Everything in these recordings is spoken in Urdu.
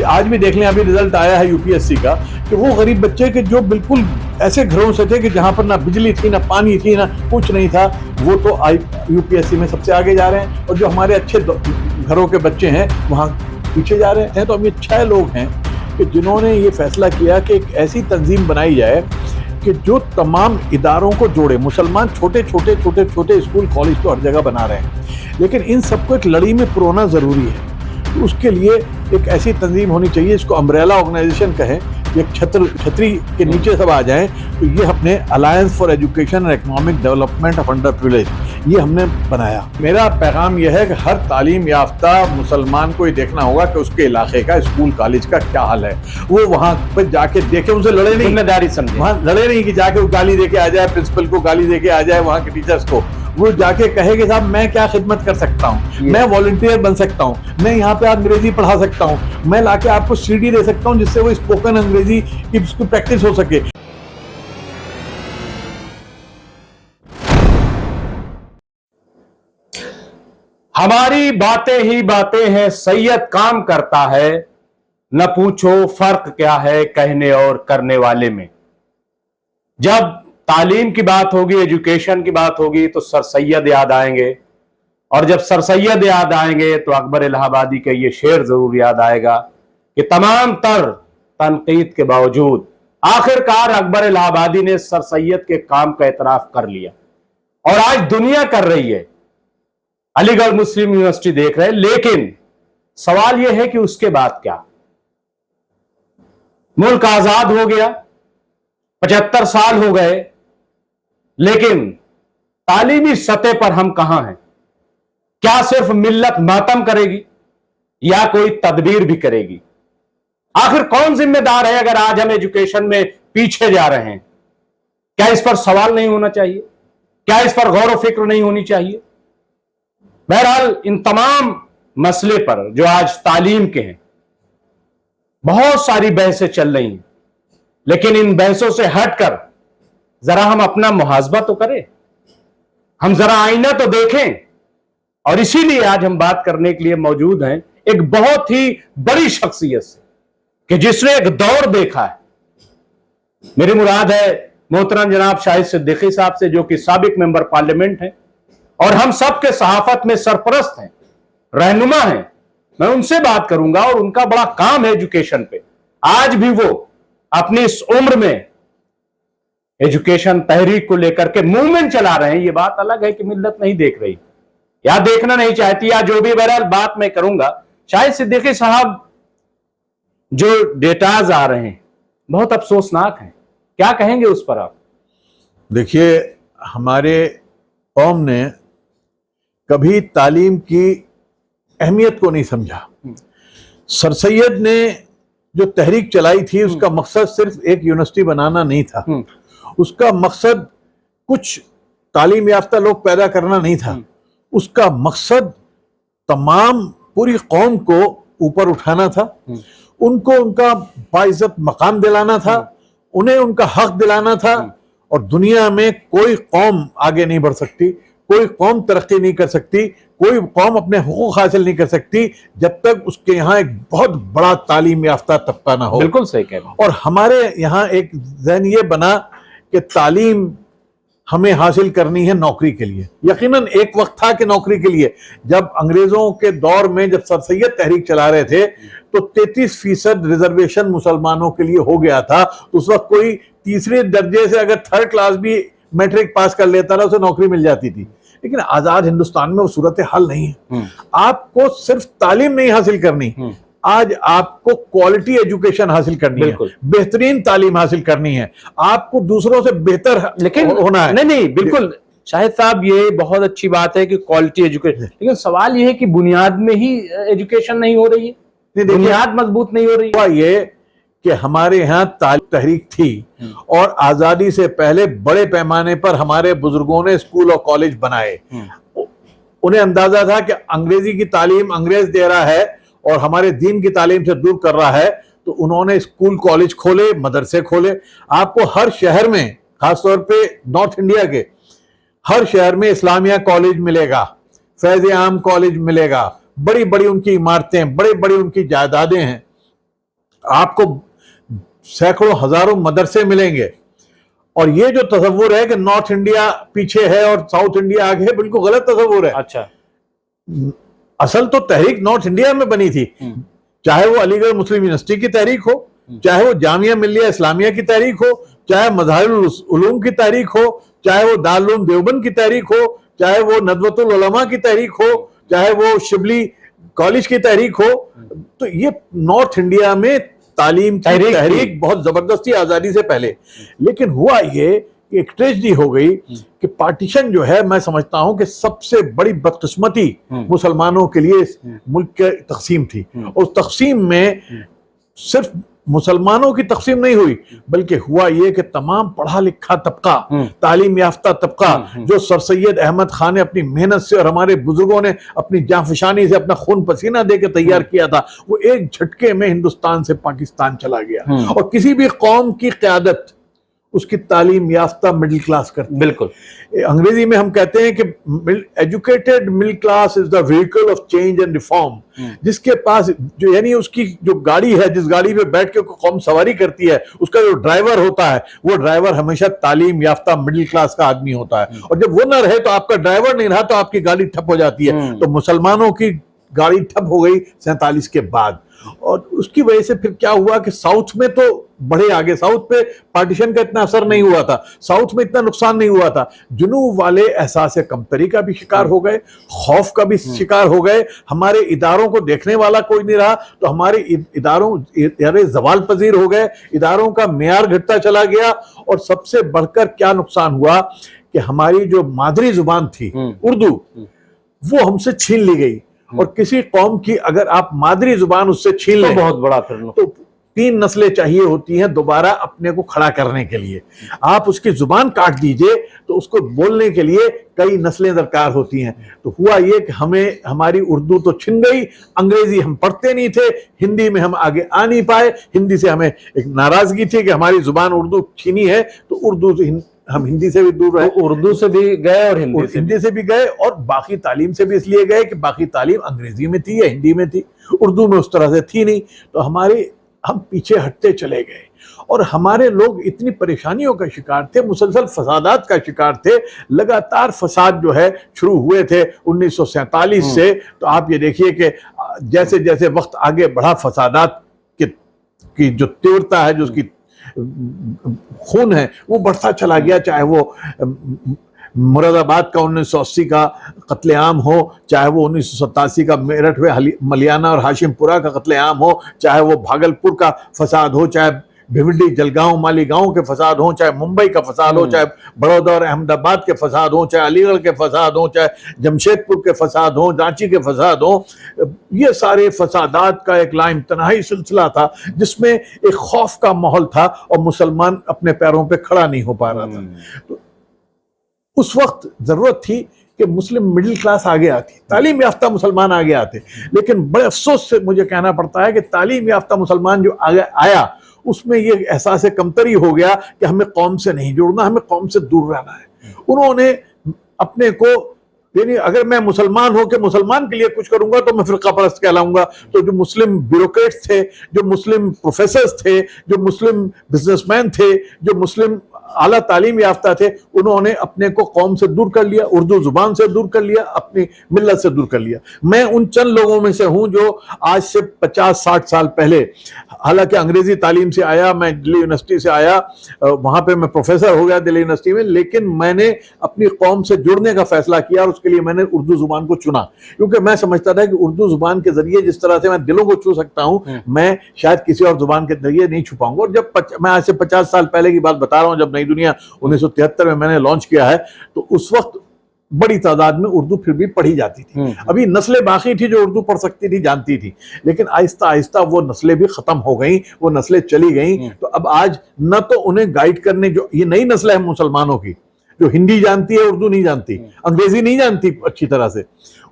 آج بھی دیکھ لیں ابھی رزلٹ آیا ہے UPSC کا کہ وہ غریب بچے کے جو بالکل ایسے گھروں سے تھے کہ جہاں پر نہ بجلی تھی نہ پانی تھی نہ کچھ نہیں تھا، وہ تو UPSC میں سب سے آگے جا رہے ہیں، اور جو ہمارے اچھے گھروں کے بچے ہیں وہاں پیچھے جا رہے ہیں۔ تو ہم یہ 6 لوگ ہیں کہ جنہوں نے یہ فیصلہ کیا کہ ایک ایسی تنظیم بنائی جائے کہ جو تمام اداروں کو جوڑے۔ مسلمان چھوٹے اسکول کالج تو ہر جگہ بنا رہے ہیں، لیکن ان سب کو ایک لڑی میں پرونا ضروری ہے۔ اس کے لیے ایک ایسی تنظیم ہونی چاہیے، اس کو امبریلا آرگنائزیشن کہیں، ایک چھتری کے نیچے سب آ جائیں۔ تو یہ اپنے alliance for education and economic development of under privilege یہ ہم نے بنایا۔ میرا پیغام یہ ہے کہ ہر تعلیم یافتہ مسلمان کو یہ دیکھنا ہوگا کہ اس کے علاقے کا اسکول کالج کا کیا حال ہے، وہ وہاں پہ جا کے دیکھے، ان سے لڑے نہیں، ذمہ داری سمجھے، وہاں لڑے نہیں کہ جا کے گالی دے کے آ جائے، پرنسپل کو گالی دے کے آ جائے، وہاں کے ٹیچرز کو۔ وہ جا کے کہے کہ صاحب میں کیا خدمت کر سکتا ہوں، میں والنٹیئر بن سکتا ہوں، میں یہاں پہ انگریزی پڑھا سکتا ہوں، میں لا کے آپ کو CD دے سکتا ہوں جس سے وہ اسپوکن انگریزی کی اس کو پریکٹس ہو سکے۔ ہماری باتیں ہی باتیں ہیں، سید کام کرتا ہے، نہ پوچھو فرق کیا ہے کہنے اور کرنے والے میں۔ جب تعلیم کی بات ہوگی، ایجوکیشن کی بات ہوگی تو سر سید یاد آئیں گے، اور جب سر سید یاد آئیں گے تو اکبر الہ آبادی کا یہ شعر ضرور یاد آئے گا کہ تمام تر تنقید کے باوجود آخرکار اکبر الہ آبادی نے سر سید کے کام کا اعتراف کر لیا، اور آج دنیا کر رہی ہے، علی گڑھ مسلم یونیورسٹی دیکھ رہے ہیں۔ لیکن سوال یہ ہے کہ اس کے بعد کیا؟ ملک آزاد ہو گیا، 75 سال ہو گئے، لیکن تعلیمی سطح پر ہم کہاں ہیں؟ کیا صرف ملت ماتم کرے گی یا کوئی تدبیر بھی کرے گی؟ آخر کون ذمہ دار ہے اگر آج ہم ایجوکیشن میں پیچھے جا رہے ہیں؟ کیا اس پر سوال نہیں ہونا چاہیے؟ کیا اس پر غور و فکر نہیں ہونی چاہیے؟ بہرحال ان تمام مسئلے پر جو آج تعلیم کے ہیں بہت ساری بحثیں چل رہی ہیں، لیکن ان بحثوں سے ہٹ کر ذرا ہم اپنا محاسبہ تو کریں، ہم ذرا آئینہ تو دیکھیں۔ اور اسی لیے آج ہم بات کرنے کے لیے موجود ہیں ایک بہت ہی بڑی شخصیت سے کہ جس نے ایک دور دیکھا ہے۔ میری مراد ہے محترم جناب شاہد صدیقی صاحب سے، جو کہ سابق ممبر پارلیمنٹ ہیں اور ہم سب کے صحافت میں سرپرست ہیں، رہنما ہیں۔ میں ان سے بات کروں گا، اور ان کا بڑا کام ہے ایجوکیشن پہ۔ آج بھی وہ اپنی اس عمر میں ایجوکیشن تحریک کو لے کر کے موومنٹ چلا رہے ہیں۔ یہ بات الگ ہے کہ ملت نہیں دیکھ رہی یا دیکھنا نہیں چاہتی یا جو بھی، بہرحال بات میں کروں گا۔ شاہد صدیقی صاحب، جو ڈیٹاز آ رہے ہیں بہت افسوسناک ہیں، کیا کہیں گے اس پر آپ؟ دیکھیے، ہمارے قوم نے کبھی تعلیم کی اہمیت کو نہیں سمجھا۔ سر سید نے جو تحریک چلائی تھی اس کا مقصد صرف ایک یونیورسٹی بنانا نہیں تھا، اس کا مقصد کچھ تعلیم یافتہ لوگ پیدا کرنا نہیں تھا، اس کا مقصد تمام پوری قوم کو اوپر اٹھانا تھا، ان کو ان کا باعزت مقام دلانا تھا، انہیں ان کا حق دلانا تھا۔ اور دنیا میں کوئی قوم آگے نہیں بڑھ سکتی، کوئی قوم ترقی نہیں کر سکتی، کوئی قوم اپنے حقوق حاصل نہیں کر سکتی جب تک اس کے یہاں ایک بہت بڑا تعلیم یافتہ طبقہ نہ ہو۔ بالکل صحیح کہہ رہے ہیں۔ اور ہمارے یہاں ایک ذہن یہ بنا کہ تعلیم ہمیں حاصل کرنی ہے نوکری کے لیے۔ یقیناً ایک وقت تھا کہ نوکری کے لیے، جب انگریزوں کے دور میں جب سر سید تحریک چلا رہے تھے تو 33% ریزرویشن مسلمانوں کے لیے ہو گیا تھا۔ اس وقت کوئی تیسرے درجے سے اگر 3rd کلاس بھی میٹرک پاس کر لیتا تھا اسے نوکری مل جاتی تھی، لیکن آزاد ہندوستان میں وہ صورتحال نہیں ہے۔ آپ کو صرف تعلیم نہیں حاصل کرنی، آج آپ کو کوالٹی ایجوکیشن حاصل کرنی ہے، بہترین تعلیم حاصل کرنی ہے، آپ کو دوسروں سے بہتر ہونا ہے۔ نہیں بالکل شاہد صاحب، یہ بہت اچھی بات ہے کہ کوالٹی ایجوکیشن، لیکن سوال یہ ہے کہ بنیاد میں ہی ایجوکیشن نہیں ہو رہی ہے، بنیاد مضبوط نہیں ہو رہی ہے۔ یہ کہ ہمارے یہاں تعلیم تحریک تھی اور آزادی سے پہلے بڑے پیمانے پر ہمارے بزرگوں نے اسکول اور کالج بنائے۔ انہیں اندازہ تھا کہ انگریزی کی تعلیم انگریز دے رہا ہے اور ہمارے دین کی تعلیم سے دور کر رہا ہے، تو انہوں نے اسکول کالج کھولے، مدرسے کھولے۔ آپ کو ہر شہر میں، خاص طور پہ نارتھ انڈیا کے ہر شہر میں اسلامیہ کالج ملے گا، فیض عام کالج ملے گا، بڑی بڑی ان کی عمارتیں، بڑی بڑی ان کی جائیدادیں ہیں۔ آپ کو سینکڑوں ہزاروں مدرسے ملیں گے. اور یہ جو تصور ہے کہ نارتھ انڈیا پیچھے ہے اور ساؤتھ انڈیا آگے ہے، بالکل غلط تصور ہے. اچھا. اصل تو تحریک نارتھ انڈیا میں بنی تھی، چاہے وہ علی گڑھ مسلم یونیورسٹی کی تحریک ہو، چاہے وہ جامعہ ملیہ اسلامیہ کی تحریک ہو، چاہے مظاہر العلوم کی تحریک ہو، چاہے وہ دارالعلوم دیوبند کی تحریک ہو، چاہے وہ ندوۃ العلماء کی تحریک ہو، چاہے وہ شبلی کالج کی تحریک ہو. تو یہ نارتھ انڈیا میں تعلیم کی تحریک بہت زبردستی آزادی سے پہلے. لیکن ہوا یہ کہ ایک ٹریجڈی ہو گئی کہ پارٹیشن جو ہے، میں سمجھتا ہوں کہ سب سے بڑی بدقسمتی مسلمانوں کے لیے اس ملک کے تقسیم تھی. اور اس تقسیم میں صرف مسلمانوں کی تقسیم نہیں ہوئی، بلکہ ہوا یہ کہ تمام پڑھا لکھا طبقہ، تعلیم یافتہ طبقہ، جو سر سید احمد خان نے اپنی محنت سے اور ہمارے بزرگوں نے اپنی جانفشانی سے اپنا خون پسینہ دے کے تیار کیا تھا، وہ ایک جھٹکے میں ہندوستان سے پاکستان چلا گیا. اور کسی بھی قوم کی قیادت اس کی تعلیم یافتہ مڈل کلاس کرتی ہے. بالکل. انگریزی میں ہم کہتے ہیں کہ educated middle class is the vehicle of change and reform. جس کے پاس جو یعنی اس کی جو گاڑی ہے، جس گاڑی پہ بیٹھ کے قوم سواری کرتی ہے، اس کا جو ڈرائیور ہوتا ہے، وہ ڈرائیور ہمیشہ تعلیم یافتہ مڈل کلاس کا آدمی ہوتا ہے. اور جب وہ نہ رہے تو آپ کا ڈرائیور نہیں رہا تو آپ کی گاڑی ٹھپ ہو جاتی ہے. تو مسلمانوں کی گاڑی ٹھپ ہو گئی 47 کے بعد. اور اس کی وجہ سے پھر کیا ہوا کہ ساؤتھ میں تو بڑے آگے، ساؤتھ پہ پارٹیشن کا اتنا اثر نہیں ہوا تھا، ساؤتھ میں اتنا نقصان نہیں ہوا تھا. جنوب والے احساس کمتری کا بھی شکار ہو گئے، خوف کا بھی شکار ہو گئے. ہمارے اداروں کو دیکھنے والا کوئی نہیں رہا، تو ہمارے ادارے زوال پذیر ہو گئے، اداروں کا معیار گھٹتا چلا گیا. اور سب سے بڑھ کر کیا نقصان ہوا کہ ہماری جو مادری زبان تھی اردو، وہ ہم سے چھین لی گئی. اور کسی قوم کی اگر آپ مادری زبان اس سے چھین لیں بہت بڑا پھر تو 3 نسلیں چاہیے ہوتی ہیں دوبارہ اپنے کو کھڑا کرنے کے لیے. آپ اس کی زبان کاٹ دیجئے تو اس کو بولنے کے لیے کئی نسلیں درکار ہوتی ہیں. تو ہوا یہ کہ ہماری اردو تو چھن گئی، انگریزی ہم پڑھتے نہیں تھے، ہندی میں ہم آگے آ نہیں پائے. ہندی سے ہمیں ایک ناراضگی تھی کہ ہماری زبان اردو چھینی ہے، تو اردو سے ہم ہندی سے بھی دور رہے. اردو سے بھی گئے اور ہندی سے بھی گئے، اور باقی تعلیم سے بھی اس لیے گئے کہ باقی تعلیم انگریزی میں تھی یا ہندی میں تھی، اردو میں اس طرح سے تھی نہیں. تو ہم پیچھے ہٹتے چلے گئے. اور ہمارے لوگ اتنی پریشانیوں کا شکار تھے، مسلسل فسادات کا شکار تھے. لگاتار فساد جو ہے شروع ہوئے تھے 1947 سے. تو آپ یہ دیکھیے کہ جیسے جیسے وقت آگے بڑھا، فسادات کی جو تیورتا ہے، جو اس کی خون ہے، وہ بڑھتا چلا گیا. چاہے وہ مراد آباد کا 1980 کا قتل عام ہو، چاہے وہ 1987 کا میرٹھ میں ملیانہ اور ہاشم پورہ کا قتل عام ہو، چاہے وہ بھاگلپور کا فساد ہو، چاہے بھیونڈی جلگاؤں مالیگاؤں کے فساد ہوں، چاہے ممبئی کا فساد ہو، چاہے بڑودہ اور احمد آباد کے فساد ہوں، چاہے علی گڑھ کے فساد ہوں، چاہے جمشید پور کے فساد ہوں، رانچی کے فساد ہوں. یہ سارے فسادات کا ایک لا امتناعی سلسلہ تھا جس میں ایک خوف کا ماحول تھا اور مسلمان اپنے پیروں پہ کھڑا نہیں ہو پا رہا تھا. تو اس وقت ضرورت تھی کہ مسلم مڈل کلاس آگے آتی، تعلیم یافتہ مسلمان آگے آتے. لیکن بڑے افسوس سے مجھے کہنا پڑتا ہے کہ تعلیم یافتہ مسلمان جو آگے آیا، اس میں یہ احساس کمتری ہو گیا کہ ہمیں قوم سے نہیں جڑنا، ہمیں قوم سے دور رہنا ہے. انہوں نے اپنے کو، یعنی اگر میں مسلمان ہو کہ مسلمان کے لیے کچھ کروں گا تو میں فرقہ پرست کہلاؤں گا. تو جو مسلم بیوروکریٹس تھے، جو مسلم پروفیسرز تھے، جو مسلم بزنس مین تھے، جو مسلم اعلیٰ تعلیم یافتہ تھے، انہوں نے اپنے کو قوم سے دور کر لیا، اردو زبان سے دور کر لیا، اپنی ملت سے دور کر لیا. میں ان چند لوگوں میں سے ہوں جو آج سے 50-60 سال پہلے، حالانکہ انگریزی تعلیم سے آیا، میں دلی یونیورسٹی سے آیا، وہاں پہ میں پروفیسر ہو گیا دلی یونیورسٹی میں، لیکن میں نے اپنی قوم سے جڑنے کا فیصلہ کیا اور اس کے لیے میں نے اردو زبان کو چنا. کیونکہ میں سمجھتا تھا کہ اردو زبان کے ذریعے جس طرح سے میں دلوں کو چھو سکتا ہوں، میں شاید کسی اور زبان کے ذریعے نہیں چھو پاؤں گا. اور جب میں آج سے 50 سال پہلے کی بات بتا رہا ہوں، جب نئی دنیا 1973 میں نے لانچ کیا ہے، تو اس وقت بڑی تعداد میں اردو پھر بھی پڑھی جاتی تھی. ابھی نسلیں باقی تھی جو اردو پڑھ سکتی تھی، جانتی تھی، لیکن آہستہ آہستہ وہ نسلیں بھی ختم ہو گئیں، وہ نسلیں چلی گئیں. تو اب آج نہ تو انہیں گائیڈ کرنے، جو یہ نئی نسل ہے مسلمانوں کی جو ہندی جانتی ہے، اردو نہیں جانتی، انگریزی نہیں جانتی اچھی طرح سے،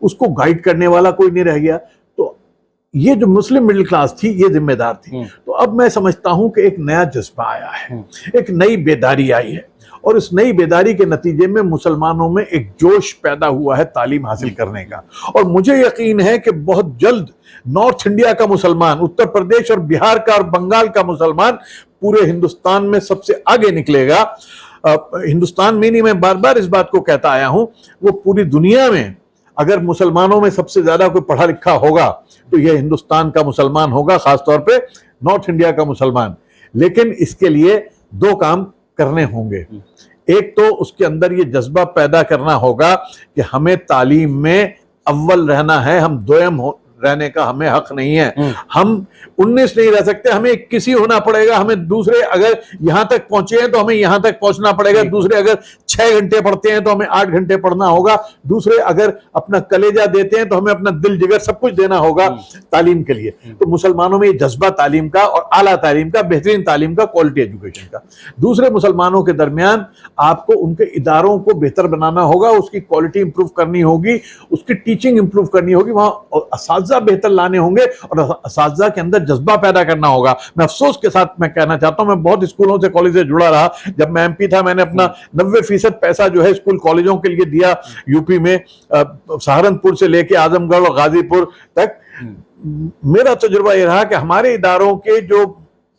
اس کو گائیڈ کرنے والا کوئی نہیں رہ گیا. تو یہ جو مسلم مڈل کلاس تھی، یہ ذمہ دار تھی. تو اب میں سمجھتا ہوں کہ ایک نیا جذبہ آیا ہے، ایک نئی بیداری آئی ہے. اور اس نئی بیداری کے نتیجے میں مسلمانوں میں ایک جوش پیدا ہوا ہے تعلیم حاصل کرنے کا، اور مجھے یقین ہے کہ بہت جلد نارتھ انڈیا کا مسلمان، اتر پردیش اور بہار کا اور بنگال کا مسلمان پورے ہندوستان میں سب سے آگے نکلے گا۔ ہندوستان میں نہیں، میں بار بار اس بات کو کہتا آیا ہوں، وہ پوری دنیا میں اگر مسلمانوں میں سب سے زیادہ کوئی پڑھا لکھا ہوگا تو یہ ہندوستان کا مسلمان ہوگا، خاص طور پہ نارتھ انڈیا کا مسلمان۔ لیکن اس کے لیے دو کام کرنے ہوں گے۔ ایک تو اس کے اندر یہ جذبہ پیدا کرنا ہوگا کہ ہمیں تعلیم میں اول رہنا ہے، ہم دویم رہنے کا ہمیں حق نہیں ہے، ہم 19 نہیں رہ سکتے، ہمیں 21 ہونا پڑے گا۔ ہمیں دوسرے اگر یہاں تک پہنچے ہیں تو ہمیں یہاں تک پہنچنا پڑے گا، دوسرے اگر 6 گھنٹے پڑھتے ہیں تو ہمیں 8 گھنٹے پڑھنا ہوگا، دوسرے اگر اپنا کلیجہ دیتے ہیں تو ہمیں اپنا دل جگر سب کچھ دینا ہوگا تعلیم کے لیے۔ تو مسلمانوں میں یہ جذبہ تعلیم کا اور اعلیٰ تعلیم کا، بہترین تعلیم کا، کوالٹی ایجوکیشن کا۔ دوسرے مسلمانوں کے درمیان آپ کو ان کے اداروں کو بہتر بنانا ہوگا، اس کی کوالٹی امپروو کرنی ہوگی، اس کی ٹیچنگ امپروو کرنی ہوگی، وہاں اساتذہ بہتر لانے ہوں گے اور اساتذہ کے اندر جذبہ پیدا کرنا ہوگا۔ میں افسوس کے ساتھ میں کہنا چاہتا ہوں، میں بہت اسکولوں سے کالج سے جڑا رہا، جب میں ایم پی تھا میں نے اپنا 90% پیسہ جو ہے اسکول کالجوں کے لیے دیا یو پی میں، سہارنپور سے لے کے اعظم گڑھ اور غازی پور تک۔ میرا تجربہ یہ رہا کہ ہمارے اداروں کے جو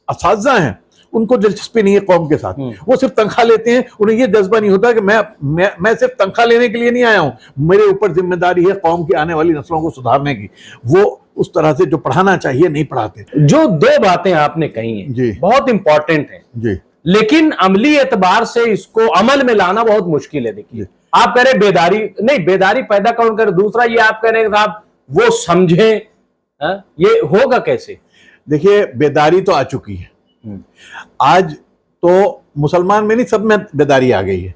اساتذہ ہیں ان کو دلچسپی نہیں ہے قوم کے ساتھ، وہ صرف تنخواہ لیتے ہیں، انہیں یہ جذبہ نہیں ہوتا کہ میں صرف تنخواہ لینے کے لیے نہیں آیا ہوں، میرے اوپر ذمہ داری ہے قوم کی آنے والی نسلوں کو سدھارنے کی۔ وہ اس طرح سے جو پڑھانا چاہیے نہیں پڑھاتے۔ جو دو باتیں آپ نے کہی ہیں جی بہت امپورٹنٹ ہیں جی، لیکن عملی اعتبار سے اس کو عمل میں لانا بہت مشکل ہے۔ دیکھیے آپ کہہ رہے بیداری نہیں، بیداری پیدا کون کرے، دوسرا یہ آپ کہہ رہے ہیں کہ صاحب وہ سمجھیں، یہ ہوگا کیسے؟ دیکھیے بیداری تو آ چکی ہے، آج تو مسلمان میں نہیں سب میں بیداری آ گئی ہے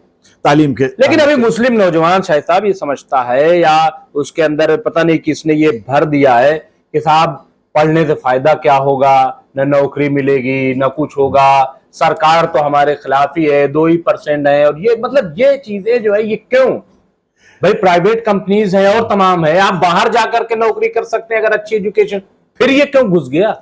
تعلیم کے، لیکن ابھی مسلم نوجوان شاید صاحب یہ سمجھتا ہے یا اس کے اندر پتہ نہیں کس نے یہ بھر دیا ہے کہ صاحب پڑھنے سے فائدہ کیا ہوگا، نہ نوکری ملے گی نہ کچھ ہوگا، سرکار تو ہمارے خلاف ہی ہے، 2% ہے، اور یہ مطلب یہ چیزیں جو ہے یہ کیوں؟ بھائی پرائیویٹ کمپنیز ہیں اور تمام ہے، آپ باہر جا کر کے نوکری کر سکتے ہیں اگر اچھی ایجوکیشن، پھر یہ کیوں گھس گیا؟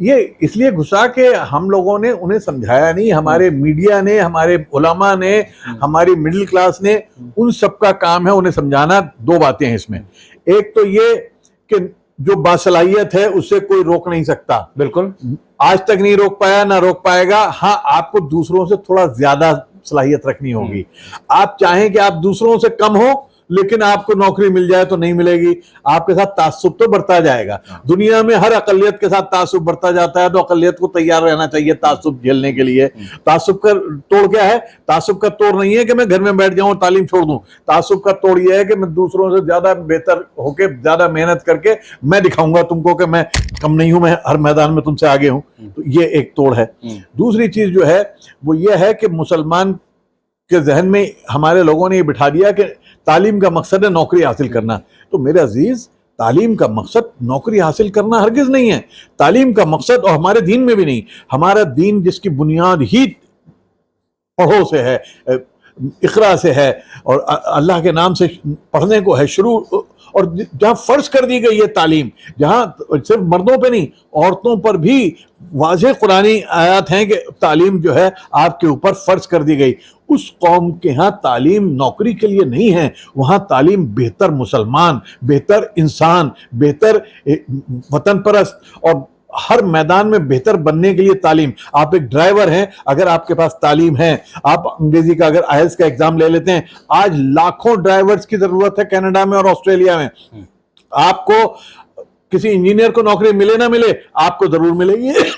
یہ اس لیے گھسا کہ ہم لوگوں نے انہیں سمجھایا نہیں، ہمارے میڈیا نے، ہمارے علماء نے، ہماری مڈل کلاس نے، ان سب کا کام ہے انہیں سمجھانا۔ دو باتیں ہیں اس میں، ایک تو یہ کہ جو باصلاحیت ہے اسے کوئی روک نہیں سکتا، بالکل آج تک نہیں روک پایا نہ روک پائے گا۔ ہاں آپ کو دوسروں سے تھوڑا زیادہ صلاحیت رکھنی ہوگی، آپ چاہیں کہ آپ دوسروں سے کم ہو لیکن آپ کو نوکری مل جائے تو نہیں ملے گی، آپ کے ساتھ تعصب تو بڑھتا جائے گا۔ دنیا میں ہر اقلیت کے ساتھ تعصب بڑھتا جاتا ہے، تو اقلیت کو تیار رہنا چاہیے تعصب جھیلنے کے لیے۔ تعصب کا توڑ کیا ہے؟ تعصب کا توڑ نہیں ہے کہ میں گھر میں بیٹھ جاؤں اور تعلیم چھوڑ دوں، تعصب کا توڑ یہ ہے کہ میں دوسروں سے زیادہ بہتر ہو کے، زیادہ محنت کر کے میں دکھاؤں گا تم کو کہ میں کم نہیں ہوں، میں ہر میدان میں تم سے آگے ہوں۔ تو یہ ایک توڑ ہے۔ دوسری چیز جو ہے وہ یہ ہے کہ مسلمان کے ذہن میں ہمارے لوگوں نے یہ بٹھا دیا کہ تعلیم کا مقصد ہے نوکری حاصل کرنا۔ تو میرے عزیز، تعلیم کا مقصد نوکری حاصل کرنا ہرگز نہیں ہے، تعلیم کا مقصد، اور ہمارے دین میں بھی نہیں، ہمارا دین جس کی بنیاد ہی پڑھو سے ہے، اقرا سے ہے، اور اللہ کے نام سے پڑھنے کو ہے شروع، اور جہاں فرض کر دی گئی ہے تعلیم، جہاں صرف مردوں پہ نہیں عورتوں پر بھی واضح قرآنی آیات ہیں کہ تعلیم جو ہے آپ کے اوپر فرض کر دی گئی۔ اس قوم کے ہاں تعلیم نوکری کے لیے نہیں ہے، وہاں تعلیم بہتر مسلمان، بہتر انسان، بہتر وطن پرست، اور ہر میدان میں بہتر بننے کے لیے تعلیم۔ آپ ایک ڈرائیور ہیں، اگر آپ کے پاس تعلیم ہے، آپ انگریزی کا اگر آئلٹس کا ایگزام لے لیتے ہیں، آج لاکھوں ڈرائیورز کی ضرورت ہے کینیڈا میں اور آسٹریلیا میں۔ آپ کو کسی انجینئر کو نوکری ملے نہ ملے، آپ کو ضرور ملے گی۔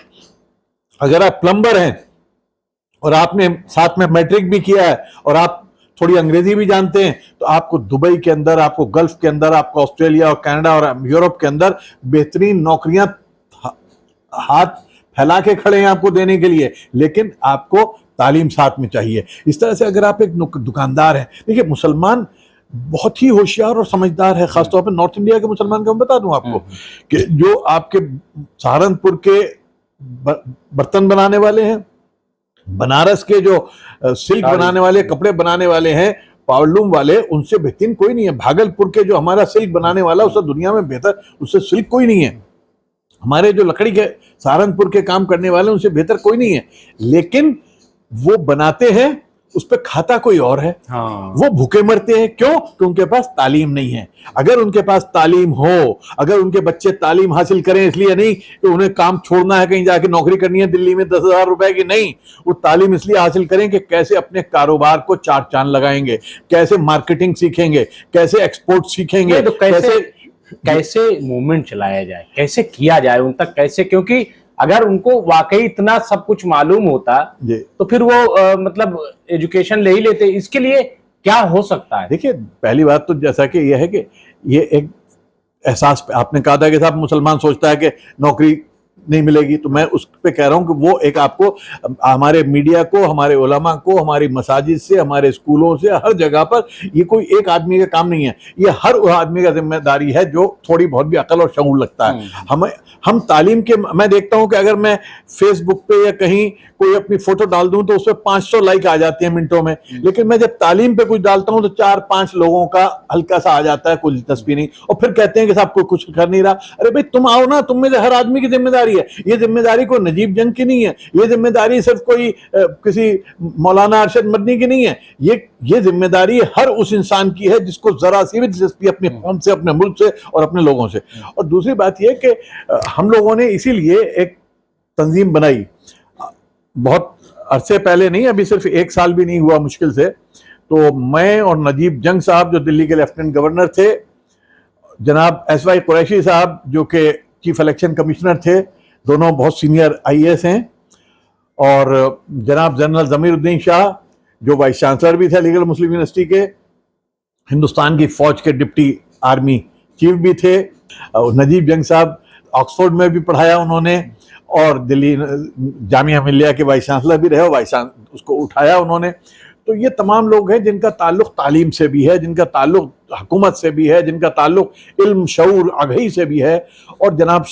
اگر آپ پلمبر ہیں اور آپ نے ساتھ میں میٹرک بھی کیا ہے اور آپ تھوڑی انگریزی بھی جانتے ہیں، تو آپ کو دبئی کے اندر، آپ کو گلف کے اندر، آپ کو آسٹریلیا اور کینیڈا اور یورپ کے اندر بہترین نوکریاں ہاتھ پھیلا کے کھڑے ہیں آپ کو دینے کے لیے، لیکن آپ کو تعلیم ساتھ میں چاہیے۔ اس طرح سے اگر آپ ایک دکاندار ہیں، دیکھیے مسلمان بہت ہی ہوشیار اور سمجھدار ہے، خاص طور پہ نارتھ انڈیا کے مسلمان کا میں بتا دوں آپ کو کہ جو آپ کے سہارنپور کے برتن بنانے والے ہیں، بنارس کے جو سلک بنانے والے، کپڑے بنانے والے ہیں، پاورلوم والے، ان سے بہترین کوئی نہیں ہے۔ بھاگلپور کے جو ہمارا سلک بنانے والا، اس سے دنیا میں بہتر اس سے سلک کوئی نہیں ہے۔ ہمارے جو لکڑی کے سہارنپور کے کام کرنے والے، ان سے بہتر کوئی نہیں ہے، لیکن وہ بناتے ہیں اس پہ کھاتا کوئی اور ہے. وہ بھوکے مرتے ہیں. کیوں؟ کہ ان کے پاس تعلیم نہیں ہے. اگر ان کے پاس تعلیم ہو, اگر ان کے بچے تعلیم حاصل کریں, اس لیے نہیں کہ انہیں کام چھوڑنا ہے, کہیں جا کے نوکری کرنی ہے دلی میں 10,000 روپے کی, نہیں, وہ تعلیم اس لیے حاصل کریں کہ کیسے اپنے کاروبار کو چار چاند لگائیں گے, کیسے مارکیٹنگ سیکھیں گے, کیسے ایکسپورٹ سیکھیں گے, کیسے موومنٹ چلایا جائے, کیسے کیا جائے ان تک, کیسے, کیونکہ اگر ان کو واقعی اتنا سب کچھ معلوم ہوتا تو پھر وہ مطلب ایجوکیشن لے ہی لیتے. اس کے لیے کیا ہو سکتا ہے؟ دیکھیے, پہلی بات تو جیسا کہ یہ ہے کہ یہ ایک احساس آپ نے کہا تھا کہ صاحب مسلمان سوچتا ہے کہ نوکری نہیں ملے گی, تو میں اس پہ کہہ رہا ہوں کہ وہ ایک آپ کو, ہمارے میڈیا کو, ہمارے علماء کو, ہماری مساجد سے, ہمارے اسکولوں سے, ہر جگہ پر یہ کوئی ایک آدمی کا کام نہیں ہے, یہ ہر آدمی کا ذمہ داری ہے جو تھوڑی بہت بھی عقل اور شعور لگتا ہے. ہم تعلیم کے, میں دیکھتا ہوں کہ اگر میں فیس بک پہ یا کہیں کوئی اپنی فوٹو ڈال دوں تو اس پہ 500 لائک آ جاتے ہیں منٹوں میں, لیکن میں جب تعلیم پہ کچھ ڈالتا ہوں تو 4-5 لوگوں کا ہلکا سا آ جاتا ہے, کوئی دلچسپی نہیں, اور پھر کہتے ہیں کہ صاحب کوئی کچھ کر نہیں رہا. ارے بھائی تم آؤ نا, تم میں سے ہر آدمی کی ذمہ داری ہے. یہ ذمہ داری کوئی نجیب جنگ کی نہیں ہے, یہ ذمہ داری صرف کوئی کسی مولانا ارشد مدنی کی نہیں ہے, یہ ذمہ داری ہر اس انسان کی ہے جس کو ذرا سی بھی دلچسپی اپنی قوم سے, اپنے ملک سے اور اپنے لوگوں سے. اور دوسری بات یہ کہ ہم لوگوں نے اسی لیے ایک تنظیم بنائی, بہت عرصے پہلے نہیں, ابھی صرف 1 سال بھی نہیں ہوا مشکل سے. تو میں اور نجیب جنگ صاحب جو دلی کے لیفٹیننٹ گورنر تھے, جناب ایس وائی قریشی صاحب جو کہ چیف الیکشن کمشنر تھے, دونوں بہت سینئر IAS ہیں, اور جناب جنرل ضمیر الدین شاہ جو وائس چانسلر بھی تھے علی گڑھ مسلم یونیورسٹی کے, ہندوستان کی فوج کے ڈپٹی آرمی چیف بھی تھے. نجیب جنگ صاحب آکسفورڈ میں بھی پڑھایا انہوں نے, اور دلی جامعہ ملیہ کے وائس چانسلر بھی رہے, اور اس کو اٹھایا انہوں نے. تو یہ تمام لوگ ہیں جن کا تعلق تعلیم سے بھی ہے, جن کا تعلق حکومت سے بھی ہے, جن کا تعلق علم, شعور, آگہی سے بھی ہے. اور جناب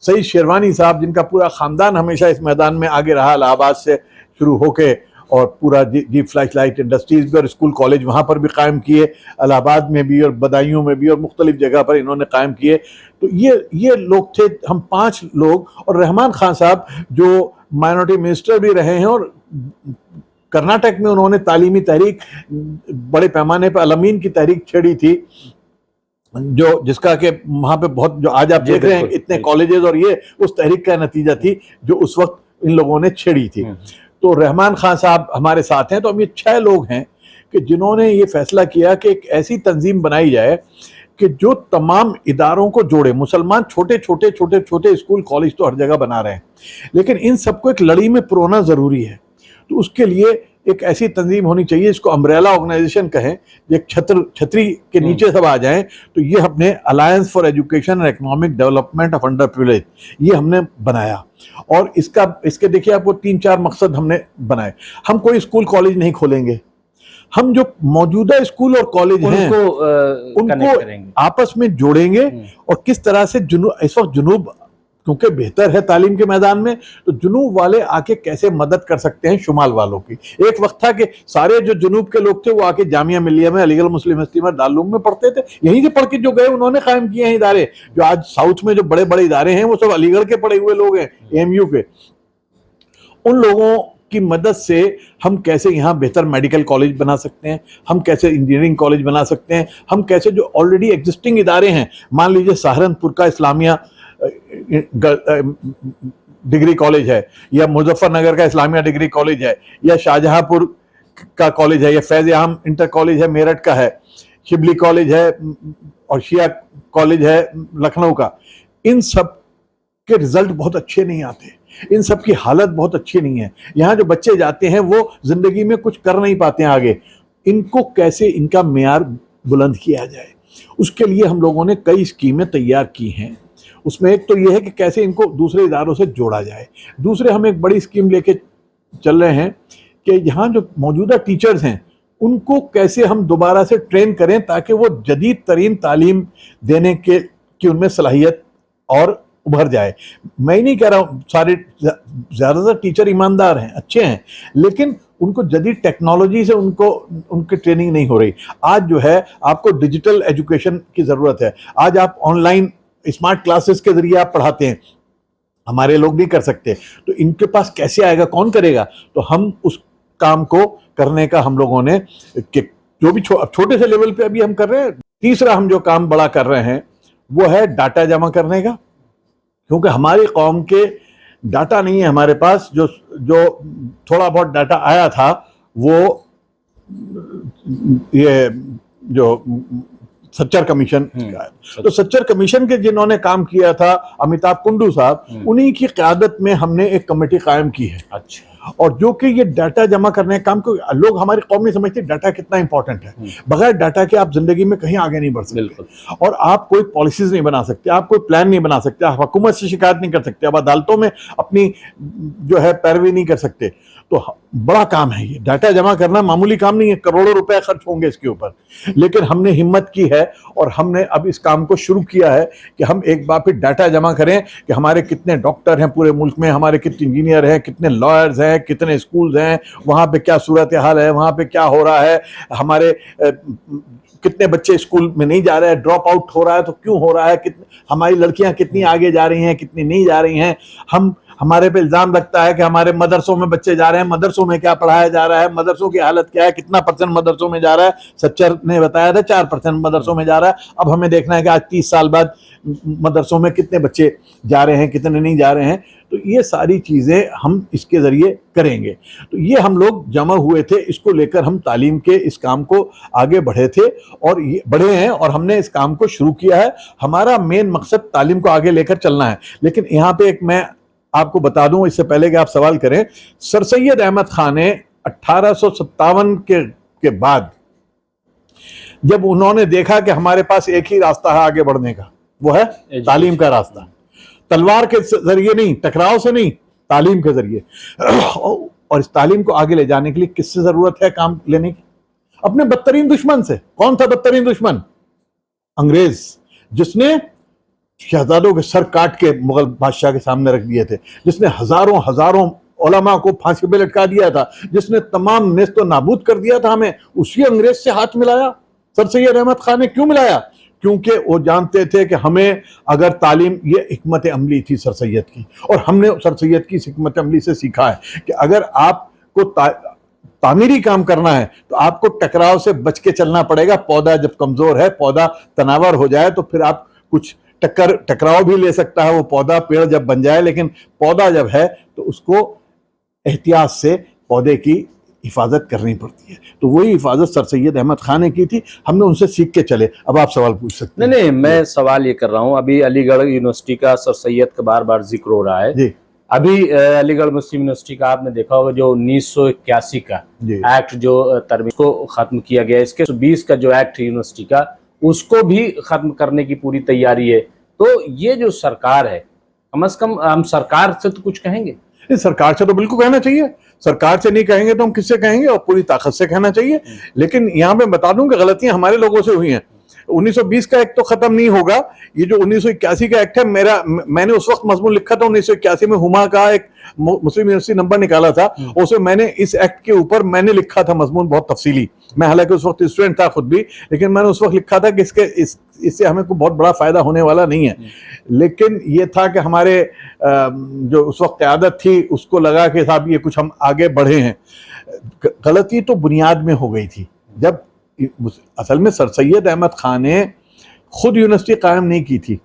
سعید شیروانی صاحب جن کا پورا خاندان ہمیشہ اس میدان میں آگے رہا, الہ آباد سے شروع ہو کے, اور پورا ڈیپ فلیش لائٹ انڈسٹریز بھی, اور اسکول کالج وہاں پر بھی قائم کیے, الہ آباد میں بھی اور بدایوں میں بھی, اور مختلف جگہ پر انہوں نے قائم کیے. تو یہ لوگ تھے, ہم 5 لوگ, اور رحمان خان صاحب جو مائنورٹی منسٹر بھی رہے ہیں, اور کرناٹک میں انہوں نے تعلیمی تحریک بڑے پیمانے پر الامین کی تحریک چھیڑی تھی, جو جس کا کہ وہاں پہ بہت, جو آج آپ دیکھ رہے ہیں اتنے کالجز, اور یہ اس تحریک کا نتیجہ تھی جو اس وقت ان لوگوں نے چھیڑی تھی. تو رحمان خان صاحب ہمارے ساتھ ہیں. تو ہم یہ 6 لوگ ہیں کہ جنہوں نے یہ فیصلہ کیا کہ ایک ایسی تنظیم بنائی جائے کہ جو تمام اداروں کو جوڑے. مسلمان چھوٹے چھوٹے اسکول کالج تو ہر جگہ بنا رہے ہیں, لیکن ان سب کو ایک لڑی میں پرونا ضروری ہے. تو اس کے لیے ایک ایسی تنظیم ہونی چاہیے, اس کو امبریلا آرگنائزیشن کہیں, ایک چھتری کے نیچے سب آ جائیں. تو یہ ہم نے alliance for education and economic development of under privilege, یہ ہم نے بنایا. اور اس کے دیکھیے آپ کو 3-4 مقصد ہم نے بنائے. ہم کوئی اسکول کالج نہیں کھولیں گے, ہم جو موجودہ اسکول اور کالج ہیں ان کو آپس میں جوڑیں گے. اور کس طرح سے اس وقت جنوب کیونکہ بہتر ہے تعلیم کے میدان میں, تو جنوب والے آ کے کیسے مدد کر سکتے ہیں شمال والوں کی. ایک وقت تھا کہ سارے جو جنوب کے لوگ تھے وہ آ کے جامعہ ملیہ میں, علی گڑھ مسلم یونیورسٹی میں, دارالعلوم میں پڑھتے تھے, یہیں سے پڑھ کے جو گئے انہوں نے قائم کیے ہیں ادارے. جو آج ساؤتھ میں جو بڑے بڑے ادارے ہیں وہ سب علی گڑھ کے پڑھے ہوئے لوگ ہیں, AMU کے. ان لوگوں کی مدد سے ہم کیسے یہاں بہتر میڈیکل کالج بنا سکتے ہیں, ہم کیسے انجینئرنگ کالج بنا سکتے ہیں, ہم کیسے جو آلریڈی ایگزسٹنگ ادارے ہیں, مان لیجیے سہارنپور کا اسلامیہ ڈگری کالج ہے, یا مظفر نگر کا اسلامیہ ڈگری کالج ہے, یا شاہجہاں پور کا کالج ہے, یا فیض عام انٹر کالج ہے میرٹھ کا ہے, شبلی کالج ہے, اور شیعہ کالج ہے لکھنؤ کا. ان سب کے رزلٹ بہت اچھے نہیں آتے, ان سب کی حالت بہت اچھی نہیں ہے. یہاں جو بچے جاتے ہیں وہ زندگی میں کچھ کر نہیں پاتے ہیں آگے. ان کو کیسے ان کا معیار بلند کیا جائے, اس کے لیے ہم لوگوں نے کئی اسکیمیں تیار کی ہیں. اس میں ایک تو یہ ہے کہ کیسے ان کو دوسرے اداروں سے جوڑا جائے. دوسرے ہم ایک بڑی اسکیم لے کے چل رہے ہیں کہ یہاں جو موجودہ ٹیچرز ہیں ان کو کیسے ہم دوبارہ سے ٹرین کریں تاکہ وہ جدید ترین تعلیم دینے کی ان میں صلاحیت اور ابھر جائے. میں ہی نہیں کہہ رہا ہوں, سارے زیادہ تر ٹیچر ایماندار ہیں, اچھے ہیں, لیکن ان کو جدید ٹیکنالوجی سے ان کی ٹریننگ نہیں ہو رہی. آج جو ہے آپ کو ڈیجیٹل ایجوکیشن کی ضرورت ہے. آج آپ آن لائن اسمارٹ کلاسز کے ذریعے آپ پڑھاتے ہیں, ہمارے لوگ نہیں کر سکتے. تو ان کے پاس کیسے آئے گا, کون کرے گا؟ تو ہم اس کام کو کرنے کا ہم لوگوں نے کہ جو بھی چھوٹے سے لیول پہ ابھی ہم کر رہے ہیں. تیسرا ہم جو کام بڑا کر رہے ہیں وہ ہے ڈاٹا جمع کرنے کا, کیونکہ ہماری قوم کے ڈاٹا نہیں ہے ہمارے پاس. جو تھوڑا بہت ڈاٹا آیا تھا وہ یہ جو سچر کمیشن کا ہے. تو سچر کمیشن کے جنہوں نے کام کیا تھا امیتابھ کنڈو صاحب, انہی کی قیادت میں ہم نے ایک کمیٹی قائم کی ہے. اچھا. اور جو کہ یہ ڈاٹا جمع کرنے کا کام کو لوگ ہماری قوم میں سمجھتے ہیں ڈاٹا کتنا امپورٹنٹ ہے. بغیر ڈاٹا کے آپ زندگی میں کہیں آگے نہیں بڑھ سکتے, اور آپ کوئی پالیسیز نہیں بنا سکتے, آپ کوئی پلان نہیں بنا سکتے, آپ حکومت سے شکایت نہیں کر سکتے, آپ عدالتوں میں اپنی جو ہے پیروی نہیں کر سکتے. تو بڑا کام ہے یہ ڈاٹا جمع کرنا, معمولی کام نہیں ہے, کروڑوں روپے خرچ ہوں گے اس کے اوپر. لیکن ہم نے ہمت کی ہے اور ہم نے اب اس کام کو شروع کیا ہے کہ ہم ایک بار پھر ڈاٹا جمع کریں کہ ہمارے کتنے ڈاکٹر ہیں پورے ملک میں, ہمارے کتنے انجینئر ہیں, کتنے لائرز ہیں, کتنے اسکولز ہیں, وہاں پہ کیا صورتحال ہے, وہاں پہ کیا ہو رہا ہے, ہمارے کتنے بچے اسکول میں نہیں جا رہے ہیں, ڈراپ آؤٹ ہو رہا ہے تو کیوں ہو رہا ہے, ہماری لڑکیاں کتنی آگے جا رہی ہیں, کتنی نہیں جا رہی ہیں. ہمارے پہ الزام لگتا ہے کہ ہمارے مدرسوں میں بچے جا رہے ہیں, مدرسوں میں کیا پڑھایا جا رہا ہے, مدرسوں کی حالت کیا ہے, کتنا % مدرسوں میں جا رہا ہے. سچر نے بتایا تھا 4% مدرسوں میں جا رہا ہے. اب ہمیں دیکھنا ہے کہ آج 30 سال بعد مدرسوں میں کتنے بچے جا رہے ہیں, کتنے نہیں جا رہے ہیں. تو یہ ساری چیزیں ہم اس کے ذریعے کریں گے. تو یہ ہم لوگ جمع ہوئے تھے, اس کو لے کر ہم تعلیم کے اس کام کو آگے بڑھے تھے اور یہ بڑھے ہیں, اور ہم نے اس کام کو شروع کیا ہے. ہمارا مین مقصد تعلیم کو آگے لے کر چلنا ہے. لیکن یہاں پہ ایک میں آپ کو بتا دوں اس سے پہلے کہ آپ سوال کریں, سر سید احمد خان نے 1857 کے بعد جب انہوں نے دیکھا کہ ہمارے پاس ایک ہی راستہ ہے آگے بڑھنے کا, وہ ہے تعلیم کا راستہ. تلوار کے ذریعے نہیں, ٹکراؤ سے نہیں, تعلیم کے ذریعے. اور اس تعلیم کو آگے لے جانے کے لیے کس سے ضرورت ہے کام لینے کی؟ اپنے بدترین دشمن سے. کون تھا بدترین دشمن؟ انگریز, جس نے شہزادوں کے سر کاٹ کے مغل بادشاہ کے سامنے رکھ دیے تھے, جس نے ہزاروں علماء کو پھانسی پہ لٹکا دیا تھا, جس نے تمام نیست و نابود کر دیا تھا ہمیں. اسی انگریز سے ہاتھ ملایا سر سید احمد خان نے. کیوں ملایا؟ کیونکہ وہ جانتے تھے کہ ہمیں اگر تعلیم, یہ حکمت عملی تھی سر سید کی, اور ہم نے سر سید کی حکمت عملی سے سیکھا ہے کہ اگر آپ کو تعمیری کام کرنا ہے تو آپ کو ٹکراؤ سے بچ کے چلنا پڑے گا. پودا جب کمزور ہے, پودا تناور ہو جائے تو پھر آپ کچھ ٹکراؤ بھی لے سکتا ہے وہ پودا, پیڑ جب بن جائے. لیکن پودا جب ہے تو اس کو احتیاط سے پودے کی حفاظت کرنی پڑتی ہے. تو وہی حفاظت سر سید احمد خان نے کی تھی, ہم نے ان سے سیکھ کے چلے. اب آپ سوال پوچھ سکتے ہیں. نہیں, میں سوال یہ کر رہا ہوں, ابھی علی گڑھ یونیورسٹی کا سر سید کا بار بار ذکر ہو رہا ہے. ابھی علی گڑھ مسلم یونیورسٹی کا آپ نے دیکھا ہوگا جو 1981 کا ایکٹ جو ترمیم کو ختم کیا گیا, اس کے 20 کا جو ایکٹ یونیورسٹی کا, اس کو بھی ختم کرنے کی پوری تیاری ہے. تو یہ جو سرکار ہے, کم از کم ہم سرکار سے تو کچھ کہیں گے. سرکار سے تو بالکل کہنا چاہیے, سرکار سے نہیں کہیں گے تو ہم کس سے کہیں گے, اور پوری طاقت سے کہنا چاہیے. لیکن یہاں پہ بتا دوں کہ غلطیاں ہمارے لوگوں سے ہوئی ہیں. 1920 کا ایکٹ تو ختم نہیں ہوگا, یہ جو 1981 کا ایکٹ ہے, میں نے اس وقت مضمون لکھا تھا 1981 میں, ہما کا ایک مسلم یونیورسٹی نمبر نکالا تھا, اس میں میں نے اس ایکٹ کے اوپر میں نے لکھا تھا مضمون بہت تفصیلی. میں حالانکہ اس وقت اسٹوڈنٹ تھا خود بھی, لیکن میں نے اس وقت لکھا تھا کہ اس سے ہمیں کوئی بہت بڑا فائدہ ہونے والا نہیں ہے. لیکن یہ تھا کہ ہمارے جو اس وقت قیادت تھی اس کو لگا کہ صاحب یہ کچھ ہم آگے بڑھے ہیں. غلطی تو بنیاد میں ہو گئی تھی. جب اصل میں سر سید احمد خان نے خود یونیورسٹی قائم نہیں کی تھی,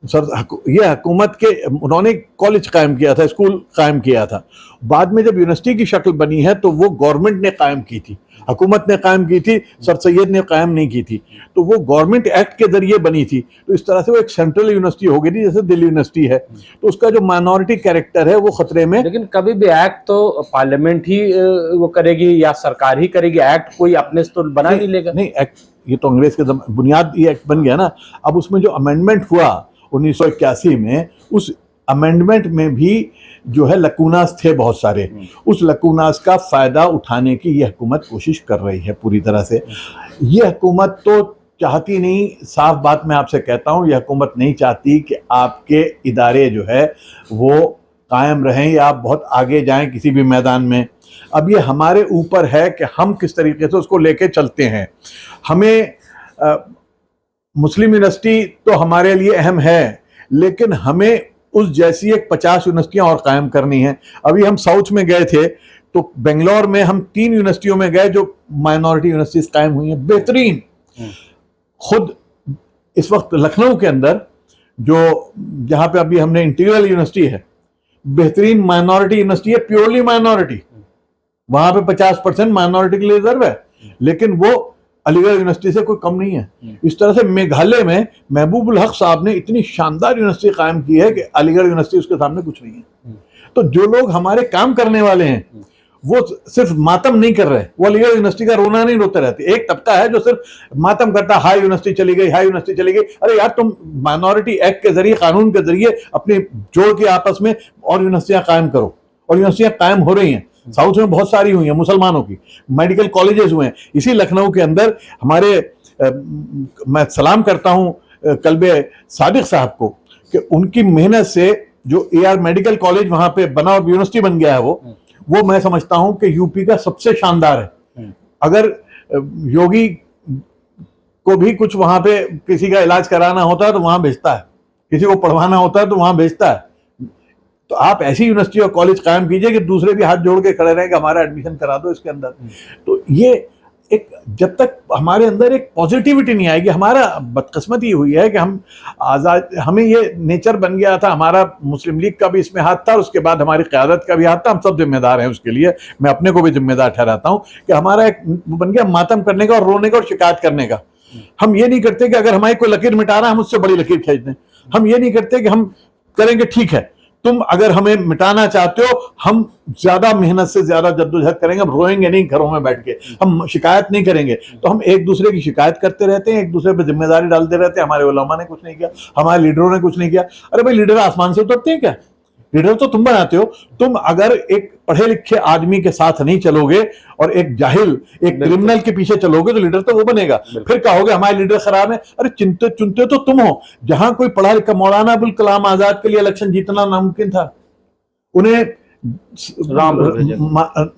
یہ حکومت کے انہوں نے کالج قائم کیا تھا, اسکول قائم کیا تھا. بعد میں جب یونیورسٹی کی شکل بنی ہے تو وہ گورنمنٹ نے قائم کی تھی, حکومت نے قائم کی تھی, سر سید نے قائم نہیں کی تھی. تو وہ گورنمنٹ ایکٹ کے ذریعے بنی تھی. تو اس طرح سے وہ ایک سینٹرل یونیورسٹی ہو گئی تھی, جیسے دلی یونیورسٹی ہے. تو اس کا جو مائنورٹی کیریکٹر ہے وہ خطرے میں. لیکن کبھی بھی ایکٹ تو پارلیمنٹ ہی وہ کرے گی یا سرکار ہی کرے گی, ایکٹ کوئی اپنے سے تو بنا نہیں لے گا. نہیں, ایکٹ یہ تو انگریز کے بنیاد یہ ایکٹ بن گیا نا. اب اس میں جو امینڈمنٹ ہوا 1981 میں, اس امینڈمنٹ میں بھی جو ہے لکوناز تھے بہت سارے. اس لکوناز کا فائدہ اٹھانے کی یہ حکومت کوشش کر رہی ہے پوری طرح سے. یہ حکومت تو چاہتی نہیں, صاف بات میں آپ سے کہتا ہوں, یہ حکومت نہیں چاہتی کہ آپ کے ادارے جو ہے وہ قائم رہیں یا آپ بہت آگے جائیں کسی بھی میدان میں. اب یہ ہمارے اوپر ہے کہ ہم کس طریقے سے اس کو لے کے چلتے ہیں. ہمیں مسلم یونیورسٹی تو ہمارے لیے اہم ہے, لیکن ہمیں اس جیسی ایک 50 یونیورسٹیاں اور قائم کرنی ہیں. ابھی ہم ساؤتھ میں گئے تھے تو بنگلور میں ہم 3 یونیورسٹیوں میں گئے جو مائنورٹی یونیورسٹیز قائم ہوئی ہیں بہترین. خود اس وقت لکھنؤ کے اندر جو جہاں پہ ابھی ہم نے انٹیگرل یونیورسٹی ہے, بہترین مائنورٹی یونیورسٹی ہے, پیورلی مائنورٹی, وہاں پہ 50% مائنورٹی کے لیے ریزرو ہے, لیکن وہ علی گڑھ یونیورسٹی سے کوئی کم نہیں ہے. اس طرح سے میگھالیہ میں محبوب الحق صاحب نے اتنی شاندار یونیورسٹی قائم کی ہے کہ علی گڑھ یونیورسٹی اس کے سامنے کچھ نہیں ہے. تو جو لوگ ہمارے کام کرنے والے ہیں وہ صرف ماتم نہیں کر رہے, وہ علی گڑھ یونیورسٹی کا رونا نہیں روتے رہتے. ایک طبقہ ہے جو صرف ماتم کرتا ہے, ہائی یونیورسٹی چلی گئی, ہائی یونیورسٹی چلی گئی. ارے یار تم مائنورٹی ایکٹ کے ذریعے, قانون کے ذریعے اپنے جوڑ کے آپس میں اور یونیورسٹیاں قائم کرو, اور یونیورسٹیاں قائم ہو رہی ہیں. ساؤتھ میں بہت ساری ہوئی ہیں مسلمانوں کی, میڈیکل کالجز ہوئے ہیں. اسی لکھنؤ کے اندر ہمارے, میں سلام کرتا ہوں کلب صادق صاحب کو کہ ان کی محنت سے جو اے آر میڈیکل کالج وہاں پہ بنا اور یونیورسٹی بن گیا ہے وہ میں سمجھتا ہوں کہ یو پی کا سب سے شاندار ہے. اگر یوگی کو بھی کچھ وہاں پہ کسی کا علاج کرانا ہوتا ہے تو وہاں بھیجتا ہے, کسی کو پڑھوانا ہوتا ہے تو وہاں بھیجتا ہے. تو آپ ایسی یونیورسٹی اور کالج قائم کیجئے کہ دوسرے بھی ہاتھ جوڑ کے کھڑے رہیں کہ ہمارا ایڈمیشن کرا دو اس کے اندر. تو یہ ایک, جب تک ہمارے اندر ایک پازیٹیوٹی نہیں آئے گی, ہمارا بدقسمتی ہوئی ہے کہ ہم آزاد, ہمیں یہ نیچر بن گیا تھا, ہمارا مسلم لیگ کا بھی اس میں ہاتھ تھا, اس کے بعد ہماری قیادت کا بھی ہاتھ تھا, ہم سب ذمہ دار ہیں اس کے لیے, میں اپنے کو بھی ذمہ دار ٹھہراتا ہوں کہ ہمارا ایک بن گیا ماتم کرنے کا اور رونے کا اور شکایت کرنے کا. ہم یہ نہیں کرتے کہ اگر ہماری کوئی لکیر مٹا رہا ہے ہم اس سے بڑی لکیر کھینچ دیں. ہم یہ نہیں کرتے کہ ہم کریں گے ٹھیک ہے تم اگر ہمیں مٹانا چاہتے ہو ہم زیادہ محنت سے زیادہ جدوجہد کریں گے, ہم روئیں گے نہیں گھروں میں بیٹھ کے, ہم شکایت نہیں کریں گے. تو ہم ایک دوسرے کی شکایت کرتے رہتے ہیں, ایک دوسرے پہ ذمہ داری ڈالتے رہتے ہیں. ہمارے علماء نے کچھ نہیں کیا, ہمارے لیڈروں نے کچھ نہیں کیا. ارے بھائی لیڈر آسمان سے اترتے ہیں کیا؟ لیڈر تو تم بناتے ہو. تم اگر ایک پڑھے لکھے آدمی کے ساتھ نہیں چلو گے اور ایک جاہل, ایک کرمنل کے پیچھے چلو گے تو لیڈر تو وہ بنے گا. پھر کہو گے ہمارے لیڈر خراب ہیں. ارے چنتے تو تم ہو. جہاں کوئی پڑھا لکھا, مولانا ابوالکلام آزاد کے لیے الیکشن جیتنا ناممکن تھا, انہیں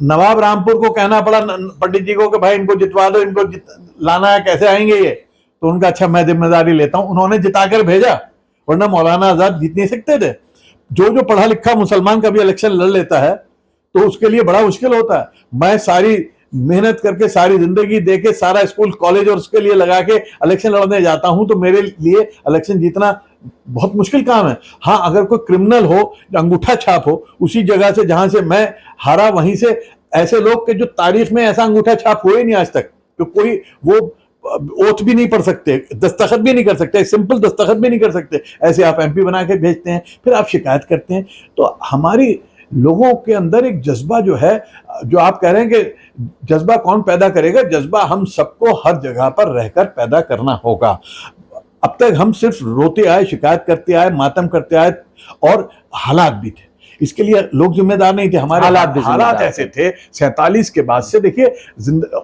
نواب رامپور کو کہنا پڑا پنڈت جی کو کہ بھائی ان کو جتوا دو, ان کو لانا ہے, کیسے آئیں گے یہ؟ تو ان کا اچھا میں ذمہ داری لیتا ہوں. انہوں نے جتا کر بھیجا, ورنہ مولانا آزاد جیت نہیں سکتے تھے. جو پڑھا لکھا مسلمان کبھی الیکشن لڑ لیتا ہے تو اس کے لیے بڑا مشکل ہوتا ہے. میں ساری محنت کر کے, ساری زندگی دے کے, سارا اسکول کالج اور اس کے لیے لگا کے الیکشن لڑنے جاتا ہوں, تو میرے لیے الیکشن جیتنا بہت مشکل کام ہے. ہاں اگر کوئی کرمنل ہو, انگوٹھا چھاپ ہو, اسی جگہ سے جہاں سے میں ہارا وہیں سے, ایسے لوگ کہ جو تاریخ میں ایسا انگوٹھا چھاپ ہوئے نہیں آج تک, کہ کوئی وہ اوتھ بھی نہیں پڑھ سکتے, دستخط بھی نہیں کر سکتے, سمپل دستخط بھی نہیں کر سکتے, ایسے آپ ایم پی بنا کے بھیجتے ہیں, پھر آپ شکایت کرتے ہیں. تو ہماری لوگوں کے اندر ایک جذبہ جو ہے, جو آپ کہہ رہے ہیں کہ جذبہ کون پیدا کرے گا, جذبہ ہم سب کو ہر جگہ پر رہ کر پیدا کرنا ہوگا. اب تک ہم صرف روتے آئے, شکایت کرتے آئے, ماتم کرتے آئے, اور حالات بھی تھے, اس کے لیے لوگ ذمہ دار نہیں تھے, ہمارے حالات ایسے تھے. 47 کے بعد سے دیکھیے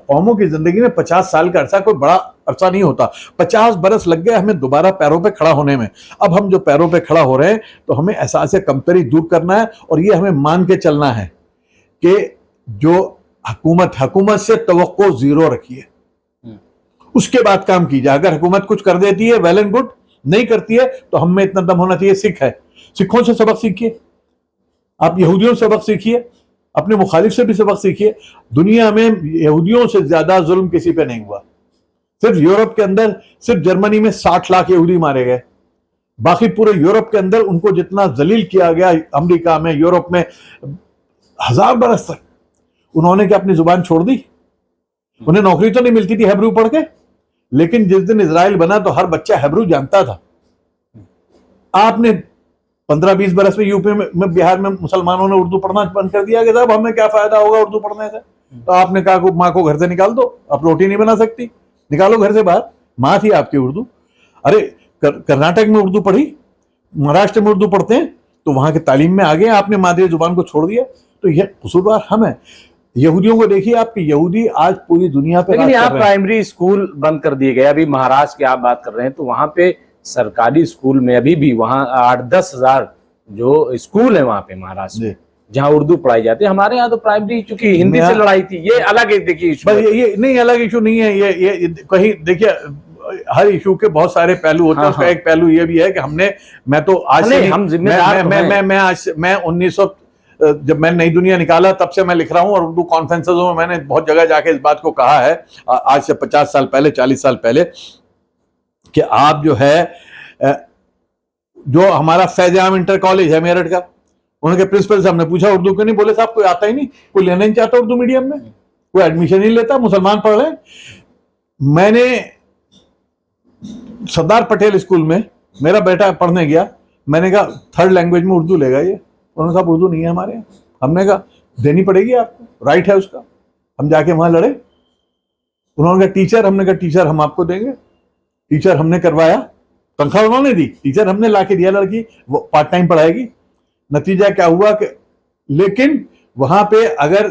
قوموں کی زندگی میں 50 سال کا عرصہ کوئی بڑا عرصہ نہیں ہوتا. 50 برس لگ گئے ہمیں دوبارہ پیروں پہ کھڑا ہونے میں. اب ہم جو پیروں پہ کھڑا ہو رہے ہیں تو ہمیں احساس کمتری دور کرنا ہے, اور یہ ہمیں مان کے چلنا ہے کہ جو حکومت سے توقع زیرو رکھیے, اس کے بعد کام کیجیے. اگر حکومت کچھ کر دیتی ہے ویل اینڈ گڈ, نہیں کرتی ہے تو ہم میں اتنا دم ہونا چاہیے. سکھ ہے, سکھوں سے سبق سیکھیے, آپ یہودیوں سے سبق سیکھیے, اپنے مخالف سے بھی سبق سیکھیے. دنیا میں یہودیوں سے زیادہ ظلم کسی پہ نہیں ہوا. صرف یورپ کے اندر, صرف جرمنی میں 60 لاکھ یہودی مارے گئے. باقی پورے یورپ کے اندر ان کو جتنا ذلیل کیا گیا, امریکہ میں, یورپ میں, 1000 برس تک انہوں نے کیا اپنی زبان چھوڑ دی؟ انہیں نوکری تو نہیں ملتی تھی ہیبرو پڑھ کے, لیکن جس دن اسرائیل بنا تو ہر بچہ ہیبرو جانتا تھا. آپ نے 15-20 برس میں یو پی میں, بہار میں مسلمانوں نے اردو پڑھنا بند کر دیا کہ صاحب ہمیں کیا فائدہ ہوگا اردو پڑھنے سے. تو آپ نے کہا کہ ماں کو گھر سے نکال دو, آپ روٹی نہیں بنا سکتی, نکالو گھر سے باہر. ماں تھی آپ کی اردو. ارے کرناٹک میں اردو پڑھی, مہاراشٹر میں اردو پڑھتے ہیں, تو وہاں کے تعلیم میں آگے, آپ نے مادری زبان کو چھوڑ دیا. تو یہ قصوروار ہم ہیں. یہودیوں کو دیکھیے آپ, کہ یہودی آج پوری دنیا پہ, لیکن یہاں پرائمری اسکول بند کر دیے گئے. ابھی مہاراشٹر کی آپ بات کر رہے ہیں, تو وہاں پہ سرکاری اسکول میں ابھی بھی وہاں 8-10 ہزار جو اسکول ہیں وہاں پہ مہاراشٹر میں جہاں اردو پڑھائی جاتی ہے. ہمارے یہاں تو پرائمری چونکہ ہندی سے لڑائی تھی, یہ الگ ایک دیکھیے ایشو. یہ نہیں الگ ایشو نہیں ہے, یہ کہیں دیکھیے ہر ایشو کے بہت سارے پہلو ہوتے ہیں. اس کا ایک پہلو یہ بھی ہے کہ ہم نے, میں تو آج سے میں جب میں نئی دنیا نکالا تب سے میں لکھ رہا ہوں, اور اردو کانفرنسزوں میں میں نے بہت جگہ جا کے اس بات کو کہا ہے, آج سے 50 سال پہلے 40 سال پہلے, کہ آپ جو ہے جو ہمارا فیض عام انٹر کالج ہے میرٹھ کا, انہوں کے پرنسپل صاحب نے پوچھا اردو کیوں نہیں, بولے صاحب کوئی آتا ہی نہیں, کوئی لینا نہیں چاہتا اردو میڈیم میں, کوئی ایڈمیشن نہیں لیتا, مسلمان پڑھ رہے ہیں. میں نے سردار پٹیل اسکول میں میرا بیٹا پڑھنے گیا, میں نے کہا 3rd لینگویج میں اردو لے گا یہ, انہوں نے کہا اردو نہیں ہے ہمارے یہاں. ہم نے کہا دینی پڑے گی آپ کو, رائٹ ہے اس کا. ہم جا کے وہاں لڑے, انہوں نے کہا ٹیچر, ہم نے کہا ٹیچر ہم آپ کو دیں گے. ٹیچر ہم نے کروایا, تنخواہ انہوں نے دی, ٹیچر ہم نے لا کے دیا, لڑکی وہ پارٹ ٹائم پڑھائے گی. نتیجہ کیا ہوا کہ لیکن وہاں پہ اگر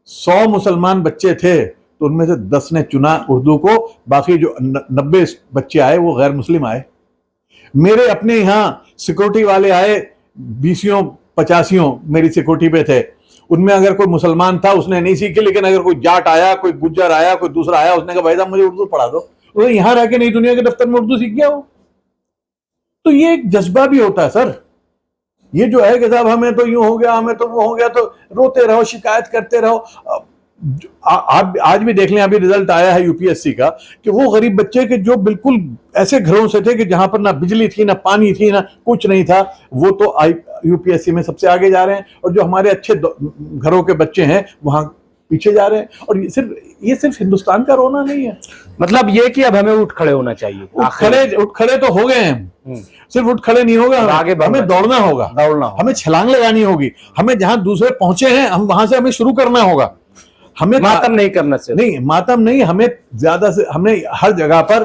100 مسلمان بچے تھے تو ان میں سے 10 نے چنا اردو کو, باقی جو 90 بچے آئے وہ غیر مسلم آئے. میرے اپنے یہاں سیکورٹی والے آئے 20-50 میری سیکورٹی پہ تھے, ان میں اگر کوئی مسلمان تھا اس نے نہیں سیکھی, لیکن اگر کوئی جاٹ آیا, کوئی گجر آیا, کوئی دوسرا آیا, اس نے کہا بھائی صاحب مجھے اردو پڑھا دو, وہ یہاں رہ کے نئی دنیا کے دفتر میں اردو سیکھ گیا. ہو تو یہ ایک جذبہ بھی ہوتا ہے سر. یہ جو ہے کہ صاحب ہمیں تو یوں ہو گیا, ہمیں تو وہ ہو گیا, تو روتے رہو, شکایت کرتے رہو. آپ آج بھی دیکھ لیں, ابھی رزلٹ آیا ہے یو پی ایس سی کا, کہ وہ غریب بچے کہ جو بالکل ایسے گھروں سے تھے کہ جہاں پر نہ بجلی تھی, نہ پانی تھی, نہ کچھ نہیں تھا, وہ تو یو پی ایس سی میں سب سے آگے جا رہے ہیں, اور جو ہمارے اچھے گھروں کے بچے ہیں وہاں پیچھے جا رہے ہیں. اور یہ صرف ہندوستان کا رونا نہیں ہے, مطلب یہ کہ اب ہمیں اٹھ کھڑے ہونا چاہیے. اٹھ کھڑے تو ہو گئے ہیں, صرف اٹھ کھڑے نہیں ہوگا, آگے ہمیں دوڑنا ہوگا, ہمیں چھلانگ لگانی ہوگی, ہمیں جہاں دوسرے پہنچے ہیں ہم وہاں سے ہمیں شروع کرنا ہوگا. ہمیں ماتم نہیں کرنا چاہیے, نہیں ماتم نہیں, ہمیں زیادہ سے ہمیں ہر جگہ پر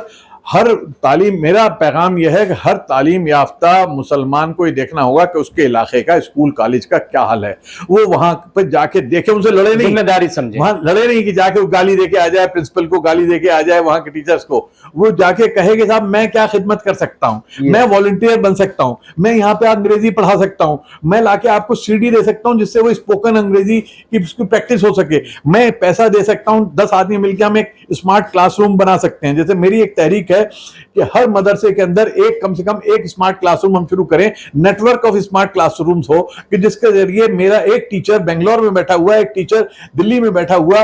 ہر تعلیم, میرا پیغام یہ ہے کہ ہر تعلیم یافتہ مسلمان کو یہ دیکھنا ہوگا کہ اس کے علاقے کا اسکول کالج کا کیا حال ہے. وہ وہاں پہ جا کے دیکھے, ان سے لڑے نہیں, ذمہ داری سمجھے, وہاں لڑے نہیں کہ جا کے وہ گالی دے کے آ جائے, پرنسپل کو گالی دے کے آ جائے, وہاں کے ٹیچرز کو. وہ جا کے کہے کہ صاحب میں کیا خدمت کر سکتا ہوں, میں والنٹیئر بن سکتا ہوں, میں یہاں پہ انگریزی پڑھا سکتا ہوں, میں لا کے آپ کو سی ڈی دے سکتا ہوں جس سے وہ اسپوکن انگریزی کی اس کی پریکٹس ہو سکے, میں پیسہ دے سکتا ہوں, 10 آدمی مل کے ہم ایک اسمارٹ کلاس روم بنا سکتے ہیں. جیسے میری ایک تحریک ہے کہ ہر مدرسے کے اندر کم سے کم ایک اسمارٹ کلاس روم ہم شروع کریں, network of smart class rooms ہو, کہ جس کے ذریعے میرا ایک ٹیچر بنگلور میں بیٹھا ہوا, ایک ٹیچر دلی میں بیٹھا ہوا,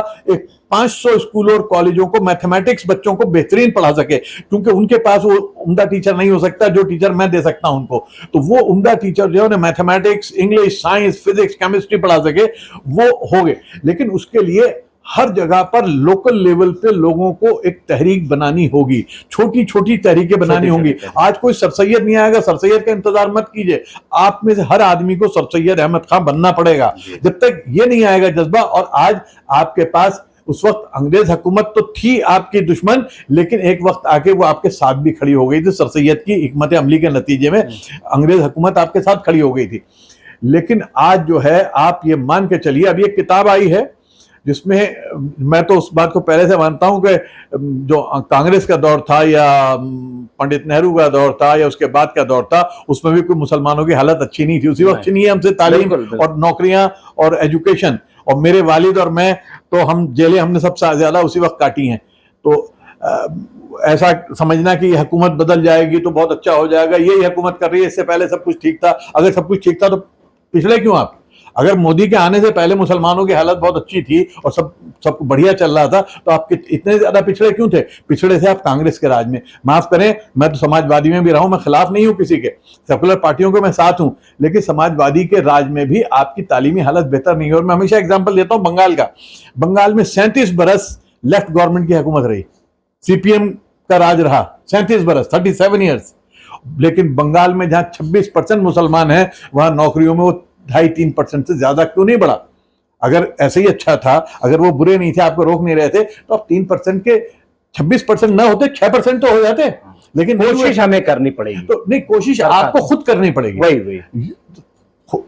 500 اسکولوں اور کالجوں کو میتھمیٹکس بچوں کو بہترین پڑھا سکے, کیونکہ ان کے پاس وہ عمدہ ٹیچر نہیں ہو سکتا جو ٹیچر میں دے سکتا ہوں ان کو. تو وہ عمدہ ٹیچر جو ہے mathematics, English, science, physics, chemistry پڑھا سکے, وہ ہو گئے. لیکن اس کے لیے ہر جگہ پر لوکل لیول پہ لوگوں کو ایک تحریک بنانی ہوگی, چھوٹی چھوٹی تحریکیں بنانی ہوں گی. آج کوئی سر سید نہیں آئے گا, سر سید کا انتظار مت کیجئے, آپ میں سے ہر آدمی کو سر سید احمد خان بننا پڑے گا. جب تک یہ نہیں آئے گا جذبہ, اور آج آپ کے پاس اس وقت انگریز حکومت تو تھی آپ کی دشمن, لیکن ایک وقت آ کے وہ آپ کے ساتھ بھی کھڑی ہو گئی تھی. سر سید کی حکمت عملی کے نتیجے میں انگریز حکومت آپ کے ساتھ کھڑی ہو گئی تھی. لیکن آج جو ہے آپ یہ مان کے چلیے, ابھی ایک کتاب آئی ہے جس میں میں تو اس بات کو پہلے سے مانتا ہوں کہ جو کانگریس کا دور تھا یا پنڈت نہرو کا دور تھا یا اس کے بعد کا دور تھا, اس میں بھی کوئی مسلمانوں کی حالت اچھی نہیں تھی. اسی وقت نہیں ہے ہم سے تعلیم اور نوکریاں اور ایجوکیشن, اور میرے والد اور میں تو ہم جیلیں ہم نے سب سے زیادہ اسی وقت کاٹی ہیں. تو ایسا سمجھنا کہ یہ حکومت بدل جائے گی تو بہت اچھا ہو جائے گا, یہی حکومت کر رہی ہے, اس سے پہلے سب کچھ ٹھیک تھا. اگر سب کچھ ٹھیک تھا تو پچھلے کیوں آپ؟ اگر مودی کے آنے سے پہلے مسلمانوں کی حالت بہت اچھی تھی اور سب بڑھیا چل رہا تھا, تو آپ اتنے زیادہ پچھڑے کیوں تھے؟ پچھڑے تھے آپ کانگریس کے راج میں. معاف کریں, میں تو سماجوادی میں بھی رہا ہوں, میں خلاف نہیں ہوں کسی کے, سیکولر پارٹیوں کے میں ساتھ ہوں, لیکن سماجوادی کے راج میں بھی آپ کی تعلیمی حالت بہتر نہیں ہے. اور میں ہمیشہ اگزامپل دیتا ہوں بنگال کا. بنگال میں 37 برس لیفٹ گورنمنٹ کی حکومت رہی, سی پی ایم کا راج رہا 37 برس, 37 ایئرس. لیکن بنگال میں جہاں 26% مسلمان ہیں, وہاں نوکریوں میں وہ 2.5-3% سے زیادہ کیوں نہیں بڑھا؟ اگر ایسے ہی اچھا تھا, اگر وہ برے نہیں تھے, آپ کو روک نہیں رہے تھے, تو آپ 3% کے 26% نہ ہوتے, 6% تو ہو جاتے. لیکن کوشش ہمیں کرنی پڑے گی. تو نہیں, کوشش آپ کو خود کرنی پڑے گی. وہی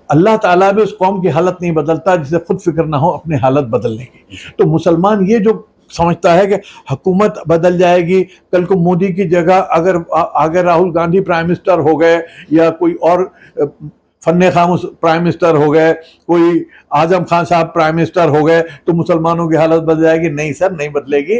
اللہ تعالیٰ بھی اس قوم کی حالت نہیں بدلتا جسے خود فکر نہ ہو اپنی حالت بدلنے کی. تو مسلمان یہ جو سمجھتا ہے کہ حکومت بدل جائے گی, کل کو مودی کی جگہ اگر راہل گاندھی پرائم منسٹر ہو گئے یا کوئی اور فن خاموش پرائم منسٹر ہو گئے, کوئی اعظم خان صاحب پرائم منسٹر ہو گئے, تو مسلمانوں کی حالت بدل جائے گی. نہیں سر, نہیں بدلے گی.